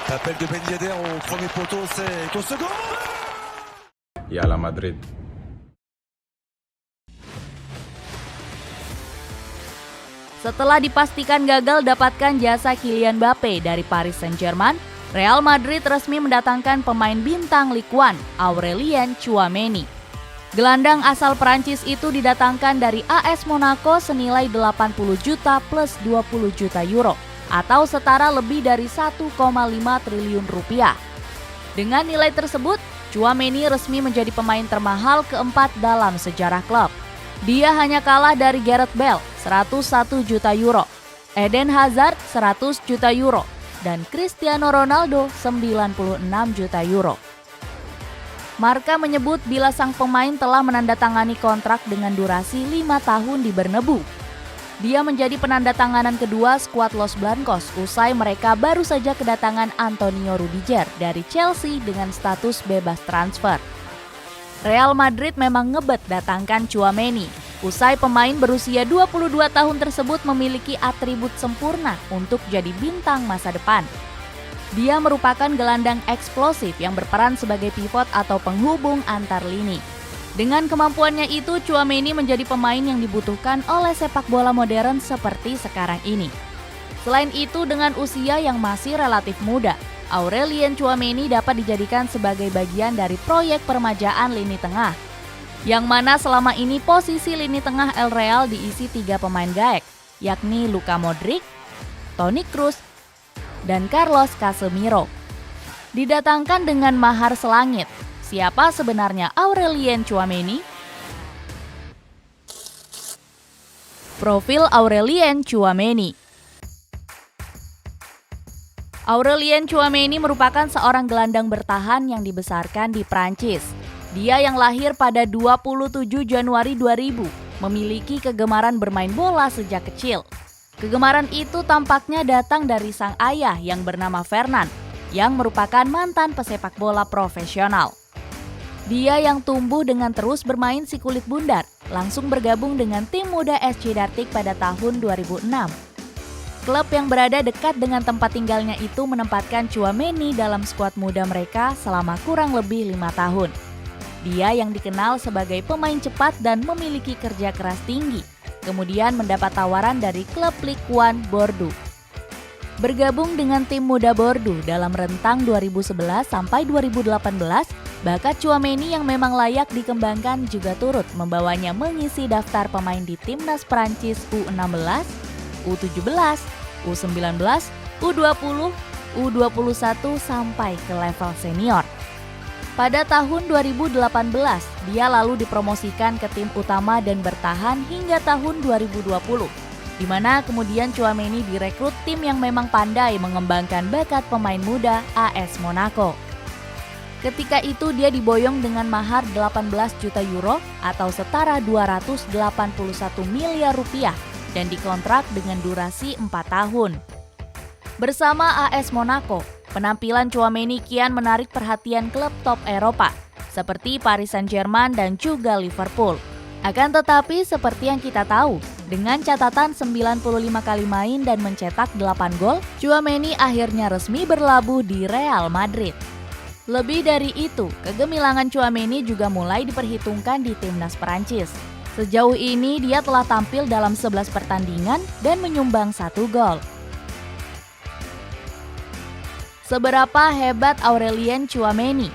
L'appel de Ben Yedder au premier poteau, c'est au second. Y a la Madrid. Setelah dipastikan gagal dapatkan jasa Kylian Mbappe dari Paris Saint-Germain, Real Madrid resmi mendatangkan pemain bintang Ligue 1, Aurelien Tchouaméni. Gelandang asal Prancis itu didatangkan dari AS Monaco senilai 80 juta plus 20 juta euro atau setara lebih dari 1,5 triliun rupiah. Dengan nilai tersebut, Tchouaméni resmi menjadi pemain termahal keempat dalam sejarah klub. Dia hanya kalah dari Gareth Bale 101 juta euro, Eden Hazard 100 juta euro, dan Cristiano Ronaldo 96 juta euro. Marca menyebut bila sang pemain telah menandatangani kontrak dengan durasi 5 tahun di Bernabeu. Dia menjadi penandatanganan kedua skuad Los Blancos usai mereka baru saja kedatangan Antonio Rudiger dari Chelsea dengan status bebas transfer. Real Madrid memang ngebet datangkan Tchouaméni. Usai pemain berusia 22 tahun tersebut memiliki atribut sempurna untuk jadi bintang masa depan. Dia merupakan gelandang eksplosif yang berperan sebagai pivot atau penghubung antar lini. Dengan kemampuannya itu, Tchouaméni menjadi pemain yang dibutuhkan oleh sepak bola modern seperti sekarang ini. Selain itu, dengan usia yang masih relatif muda, Aurelien Tchouaméni dapat dijadikan sebagai bagian dari proyek peremajaan lini tengah, yang mana selama ini posisi lini tengah El Real diisi 3 pemain gaek, yakni Luka Modric, Toni Kroos, dan Carlos Casemiro. Didatangkan dengan mahar selangit. Siapa sebenarnya Aurelien Tchouaméni? Profil Aurelien Tchouaméni. Aurelien Tchouaméni merupakan seorang gelandang bertahan yang dibesarkan di Prancis. Dia yang lahir pada 27 Januari 2000, memiliki kegemaran bermain bola sejak kecil. Kegemaran itu tampaknya datang dari sang ayah yang bernama Fernand, yang merupakan mantan pesepak bola profesional. Dia yang tumbuh dengan terus bermain si kulit bundar, langsung bergabung dengan tim muda SC Dartik pada tahun 2006. Klub yang berada dekat dengan tempat tinggalnya itu menempatkan Tchouaméni dalam skuad muda mereka selama kurang lebih 5 tahun. Dia yang dikenal sebagai pemain cepat dan memiliki kerja keras tinggi, kemudian mendapat tawaran dari klub Ligue 1 Bordeaux. Bergabung dengan tim muda Bordeaux dalam rentang 2011 sampai 2018, bakat Tchouaméni yang memang layak dikembangkan juga turut membawanya mengisi daftar pemain di timnas Prancis U16, U17, U19, U20, U21 sampai ke level senior. Pada tahun 2018, dia lalu dipromosikan ke tim utama dan bertahan hingga tahun 2020, di mana kemudian Tchouaméni direkrut tim yang memang pandai mengembangkan bakat pemain muda AS Monaco. Ketika itu dia diboyong dengan mahar 18 juta euro atau setara 281 miliar rupiah dan dikontrak dengan durasi 4 tahun. Bersama AS Monaco, penampilan Tchouaméni kian menarik perhatian klub top Eropa, seperti Paris Saint-Germain dan juga Liverpool. Akan tetapi seperti yang kita tahu, dengan catatan 95 kali main dan mencetak 8 gol, Tchouaméni akhirnya resmi berlabuh di Real Madrid. Lebih dari itu, kegemilangan Tchouaméni juga mulai diperhitungkan di timnas Perancis. Sejauh ini dia telah tampil dalam 11 pertandingan dan menyumbang 1 gol. Seberapa hebat Aurelien Tchouaméni?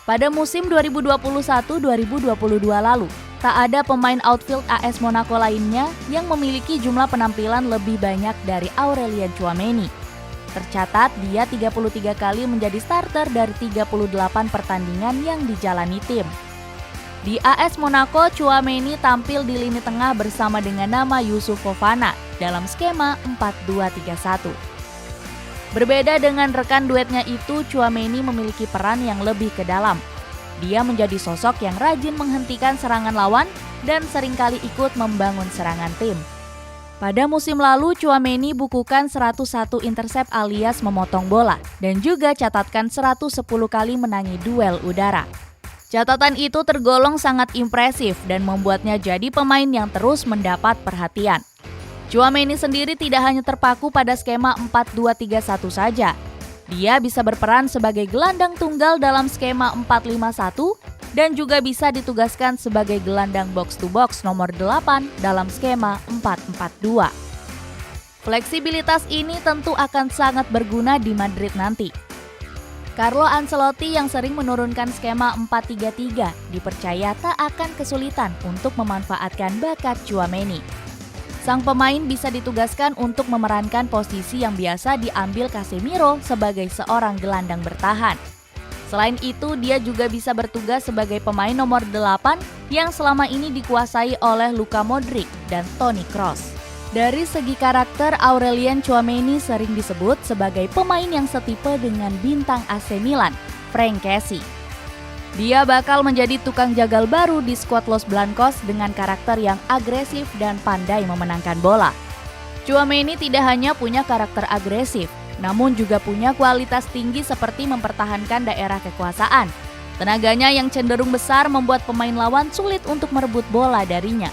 Pada musim 2021-2022 lalu, tak ada pemain outfield AS Monaco lainnya yang memiliki jumlah penampilan lebih banyak dari Aurelien Tchouaméni. Tercatat dia 33 kali menjadi starter dari 38 pertandingan yang dijalani tim. Di AS Monaco, Tchouaméni tampil di lini tengah bersama dengan nama Youssouf Fofana dalam skema 4-2-3-1. Berbeda dengan rekan duetnya itu, Tchouaméni memiliki peran yang lebih ke dalam. Dia menjadi sosok yang rajin menghentikan serangan lawan dan seringkali ikut membangun serangan tim. Pada musim lalu, Tchouaméni bukukan 101 intercept alias memotong bola dan juga catatkan 110 kali menangi duel udara. Catatan itu tergolong sangat impresif dan membuatnya jadi pemain yang terus mendapat perhatian. Tchouaméni sendiri tidak hanya terpaku pada skema 4-2-3-1 saja. Dia bisa berperan sebagai gelandang tunggal dalam skema 4-5-1 dan juga bisa ditugaskan sebagai gelandang box-to-box nomor 8 dalam skema 4-4-2. Fleksibilitas ini tentu akan sangat berguna di Madrid nanti. Carlo Ancelotti yang sering menurunkan skema 4-3-3 dipercaya tak akan kesulitan untuk memanfaatkan bakat Tchouaméni. Sang pemain bisa ditugaskan untuk memerankan posisi yang biasa diambil Casemiro sebagai seorang gelandang bertahan. Selain itu, dia juga bisa bertugas sebagai pemain nomor 8 yang selama ini dikuasai oleh Luka Modric dan Toni Kroos. Dari segi karakter, Aurelien Tchouaméni sering disebut sebagai pemain yang setipe dengan bintang AC Milan, Franck Kessié. Dia bakal menjadi tukang jagal baru di skuad Los Blancos dengan karakter yang agresif dan pandai memenangkan bola. Tchouaméni tidak hanya punya karakter agresif, namun juga punya kualitas tinggi seperti mempertahankan daerah kekuasaan. Tenaganya yang cenderung besar membuat pemain lawan sulit untuk merebut bola darinya.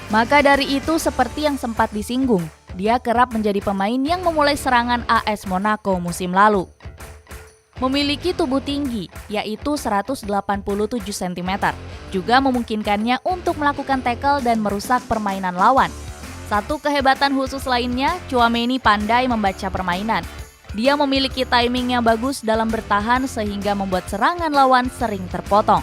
Maka dari itu, seperti yang sempat disinggung, dia kerap menjadi pemain yang memulai serangan AS Monaco musim lalu. Memiliki tubuh tinggi, yaitu 187 cm, juga memungkinkannya untuk melakukan tackle dan merusak permainan lawan. Satu kehebatan khusus lainnya, Tchouaméni pandai membaca permainan. Dia memiliki timing yang bagus dalam bertahan sehingga membuat serangan lawan sering terpotong.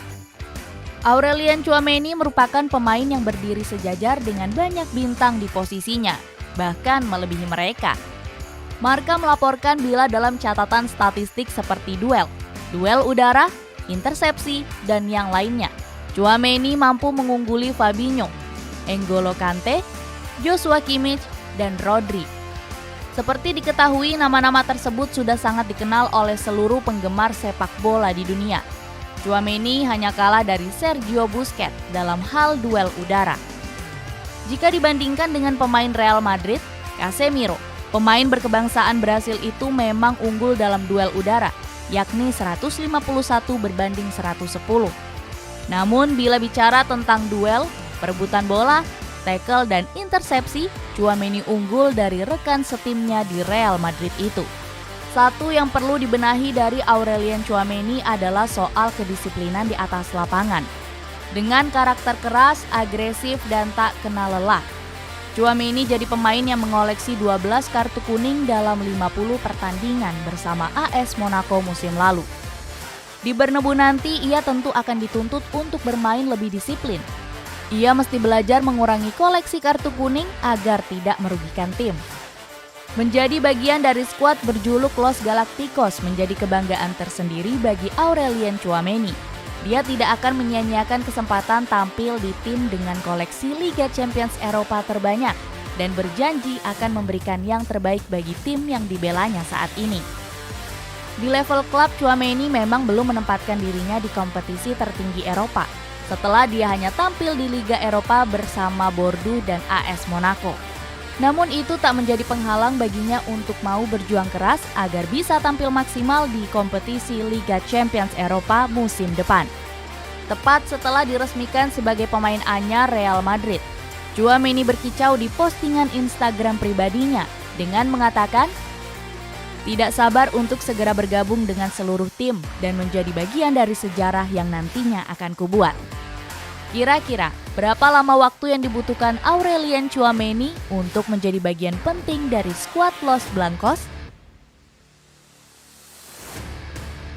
Aurelien Tchouaméni merupakan pemain yang berdiri sejajar dengan banyak bintang di posisinya, bahkan melebihi mereka. Marca melaporkan bila dalam catatan statistik seperti duel udara, intersepsi, dan yang lainnya, Tchouaméni mampu mengungguli Fabinho, N'Golo Kante, Joshua Kimmich, dan Rodri. Seperti diketahui, nama-nama tersebut sudah sangat dikenal oleh seluruh penggemar sepak bola di dunia. Tchouaméni hanya kalah dari Sergio Busquets dalam hal duel udara. Jika dibandingkan dengan pemain Real Madrid, Casemiro, pemain berkebangsaan Brasil itu memang unggul dalam duel udara, yakni 151 berbanding 110. Namun bila bicara tentang duel, perebutan bola, tackle, dan intersepsi, Tchouaméni unggul dari rekan setimnya di Real Madrid itu. Satu yang perlu dibenahi dari Aurelien Tchouaméni adalah soal kedisiplinan di atas lapangan. Dengan karakter keras, agresif, dan tak kenal lelah, Tchouaméni jadi pemain yang mengoleksi 12 kartu kuning dalam 50 pertandingan bersama AS Monaco musim lalu. Di Bernabeu nanti, ia tentu akan dituntut untuk bermain lebih disiplin. Ia mesti belajar mengurangi koleksi kartu kuning agar tidak merugikan tim. Menjadi bagian dari skuad berjuluk Los Galacticos menjadi kebanggaan tersendiri bagi Aurelien Tchouaméni. Dia tidak akan menyia-nyiakan kesempatan tampil di tim dengan koleksi Liga Champions Eropa terbanyak dan berjanji akan memberikan yang terbaik bagi tim yang dibelanya saat ini. Di level klub, Tchouaméni memang belum menempatkan dirinya di kompetisi tertinggi Eropa setelah dia hanya tampil di Liga Eropa bersama Bordeaux dan AS Monaco. Namun itu tak menjadi penghalang baginya untuk mau berjuang keras agar bisa tampil maksimal di kompetisi Liga Champions Eropa musim depan. Tepat setelah diresmikan sebagai pemain anyar Real Madrid, Tchouaméni berkicau di postingan Instagram pribadinya dengan mengatakan, "Tidak sabar untuk segera bergabung dengan seluruh tim dan menjadi bagian dari sejarah yang nantinya akan kubuat." Kira-kira berapa lama waktu yang dibutuhkan Aurelien Tchouaméni untuk menjadi bagian penting dari skuad Los Blancos?